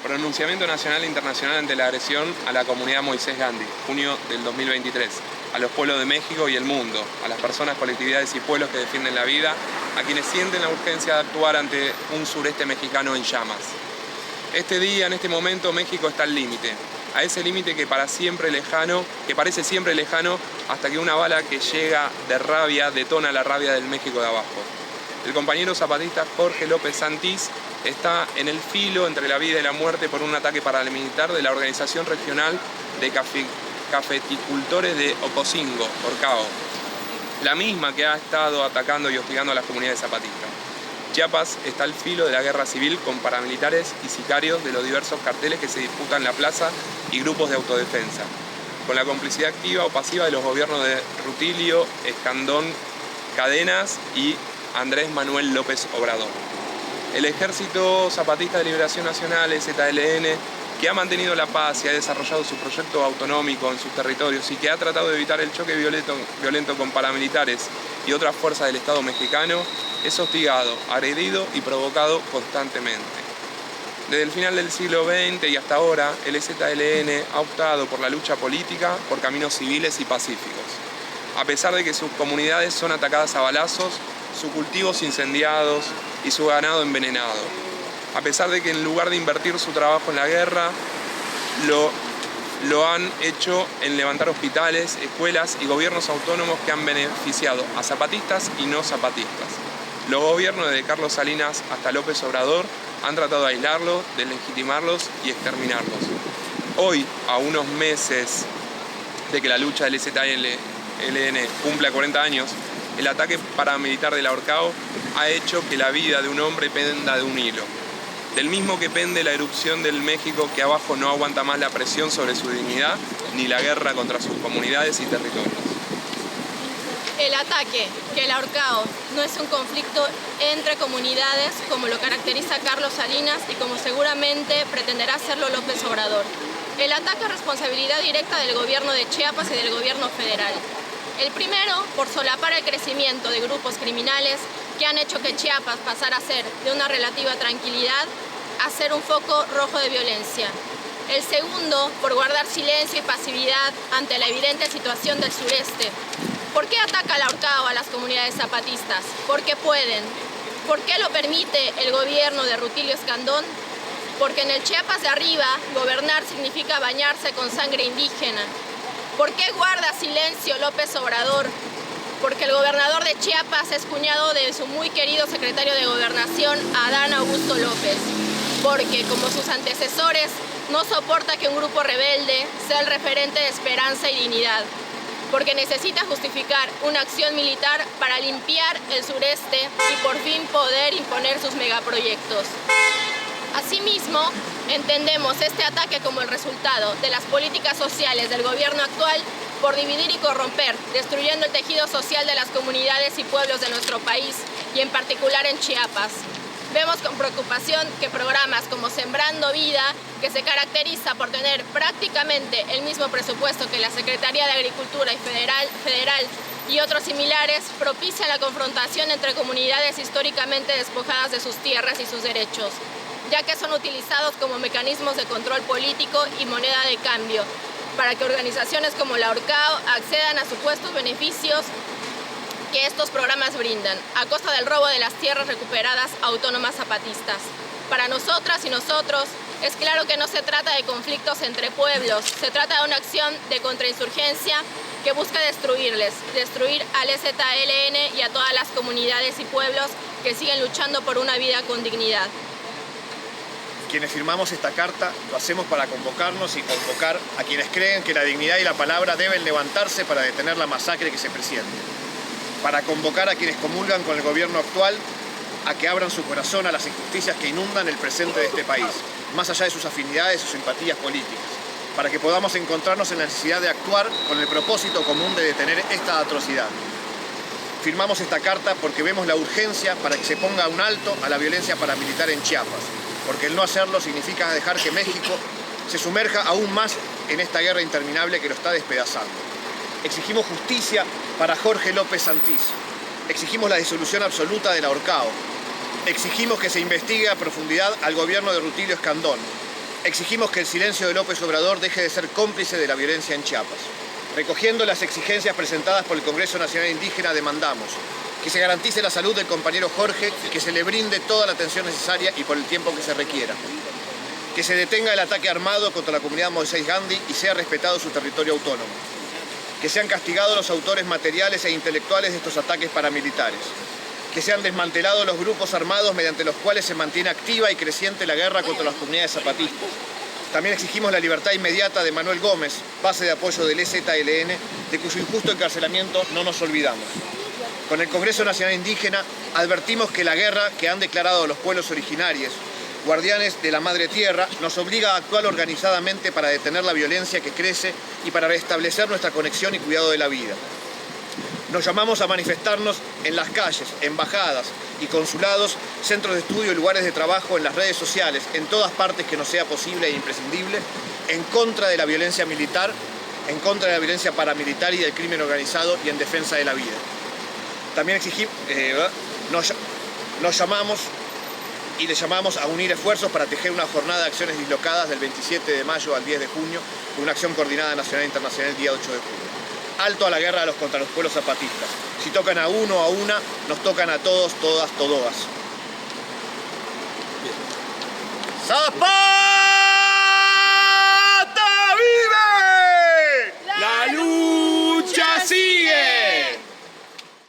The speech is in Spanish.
Pronunciamiento nacional e internacional ante la agresión a la comunidad Moisés Gandhi, junio del 2023. A los pueblos de México y el mundo, a las personas, colectividades y pueblos que defienden la vida, a quienes sienten la urgencia de actuar ante un sureste mexicano en llamas. Este día, en este momento, México está al límite. A ese límite que parece siempre lejano, hasta que una bala que llega de rabia detona la rabia del México de abajo. El compañero zapatista Jorge López Santís está en el filo entre la vida y la muerte por un ataque paramilitar de la Organización Regional de Cafeticultores de Ocosingo, Orcao, la misma que ha estado atacando y hostigando a las comunidades zapatistas. Chiapas está al filo de la guerra civil con paramilitares y sicarios de los diversos carteles que se disputan la plaza y grupos de autodefensa, con la complicidad activa o pasiva de los gobiernos de Rutilio Escandón Cadenas y Andrés Manuel López Obrador. El Ejército Zapatista de Liberación Nacional, EZLN, que ha mantenido la paz y ha desarrollado su proyecto autonómico en sus territorios y que ha tratado de evitar el choque violento con paramilitares y otras fuerzas del Estado mexicano, es hostigado, agredido y provocado constantemente. Desde el final del siglo XX y hasta ahora, el EZLN ha optado por la lucha política por caminos civiles y pacíficos. A pesar de que sus comunidades son atacadas a balazos, sus cultivos incendiados y su ganado envenenado. A pesar de que en lugar de invertir su trabajo en la guerra, lo han hecho en levantar hospitales, escuelas y gobiernos autónomos que han beneficiado a zapatistas y no zapatistas. Los gobiernos desde Carlos Salinas hasta López Obrador han tratado de aislarlos, deslegitimarlos y exterminarlos. Hoy, a unos meses de que la lucha del EZLN cumpla 40 años, el ataque paramilitar del Orcao ha hecho que la vida de un hombre penda de un hilo. Del mismo que pende la erupción del México que abajo no aguanta más la presión sobre su dignidad ni la guerra contra sus comunidades y territorios. El ataque, que el Orcao no es un conflicto entre comunidades como lo caracteriza Carlos Salinas y como seguramente pretenderá hacerlo López Obrador. El ataque es responsabilidad directa del gobierno de Chiapas y del gobierno federal. El primero, por solapar el crecimiento de grupos criminales que han hecho que Chiapas pasara a ser de una relativa tranquilidad a ser un foco rojo de violencia. El segundo, por guardar silencio y pasividad ante la evidente situación del sureste. ¿Por qué ataca el Orcao a las comunidades zapatistas? Porque pueden. ¿Por qué lo permite el gobierno de Rutilio Escandón? Porque en el Chiapas de arriba, gobernar significa bañarse con sangre indígena. ¿Por qué guarda silencio López Obrador? Porque el gobernador de Chiapas es cuñado de su muy querido secretario de Gobernación, Adán Augusto López. Porque, como sus antecesores, no soporta que un grupo rebelde sea el referente de esperanza y dignidad. Porque necesita justificar una acción militar para limpiar el sureste y por fin poder imponer sus megaproyectos. Asimismo, entendemos este ataque como el resultado de las políticas sociales del gobierno actual por dividir y corromper, destruyendo el tejido social de las comunidades y pueblos de nuestro país, y en particular en Chiapas. Vemos con preocupación que programas como Sembrando Vida, que se caracteriza por tener prácticamente el mismo presupuesto que la Secretaría de Agricultura y Federal y otros similares, propician la confrontación entre comunidades históricamente despojadas de sus tierras y sus derechos, ya que son utilizados como mecanismos de control político y moneda de cambio, para que organizaciones como la Orcao accedan a supuestos beneficios que estos programas brindan, a costa del robo de las tierras recuperadas autónomas zapatistas. Para nosotras y nosotros, es claro que no se trata de conflictos entre pueblos, se trata de una acción de contrainsurgencia que busca destruir al EZLN y a todas las comunidades y pueblos que siguen luchando por una vida con dignidad. Quienes firmamos esta carta lo hacemos para convocarnos y convocar a quienes creen que la dignidad y la palabra deben levantarse para detener la masacre que se presiente. Para convocar a quienes comulgan con el gobierno actual a que abran su corazón a las injusticias que inundan el presente de este país, más allá de sus afinidades o simpatías políticas, para que podamos encontrarnos en la necesidad de actuar con el propósito común de detener esta atrocidad. Firmamos esta carta porque vemos la urgencia para que se ponga un alto a la violencia paramilitar en Chiapas, porque el no hacerlo significa dejar que México se sumerja aún más en esta guerra interminable que lo está despedazando. Exigimos justicia para Jorge López Santís. Exigimos la disolución absoluta del Orcao. Exigimos que se investigue a profundidad al gobierno de Rutilio Escandón. Exigimos que el silencio de López Obrador deje de ser cómplice de la violencia en Chiapas. Recogiendo las exigencias presentadas por el Congreso Nacional Indígena, demandamos que se garantice la salud del compañero Jorge y que se le brinde toda la atención necesaria y por el tiempo que se requiera. Que se detenga el ataque armado contra la comunidad Moisés Gandhi y sea respetado su territorio autónomo. Que sean castigados los autores materiales e intelectuales de estos ataques paramilitares. Que sean desmantelados los grupos armados mediante los cuales se mantiene activa y creciente la guerra contra las comunidades zapatistas. También exigimos la libertad inmediata de Manuel Gómez, base de apoyo del EZLN, de cuyo injusto encarcelamiento no nos olvidamos. Con el Congreso Nacional Indígena advertimos que la guerra que han declarado los pueblos originarios, guardianes de la Madre Tierra, nos obliga a actuar organizadamente para detener la violencia que crece y para restablecer nuestra conexión y cuidado de la vida. Nos llamamos a manifestarnos en las calles, embajadas y consulados, centros de estudio y lugares de trabajo, en las redes sociales, en todas partes que nos sea posible e imprescindible, en contra de la violencia militar, en contra de la violencia paramilitar y del crimen organizado y en defensa de la vida. También nos llamamos y le llamamos a unir esfuerzos para tejer una jornada de acciones dislocadas del 27 de mayo al 10 de junio, con una acción coordinada nacional e internacional el día 8 de junio. Alto a la guerra contra los pueblos zapatistas. Si tocan a uno o a una, nos tocan a todos, todas, todoas. ¡Zapa!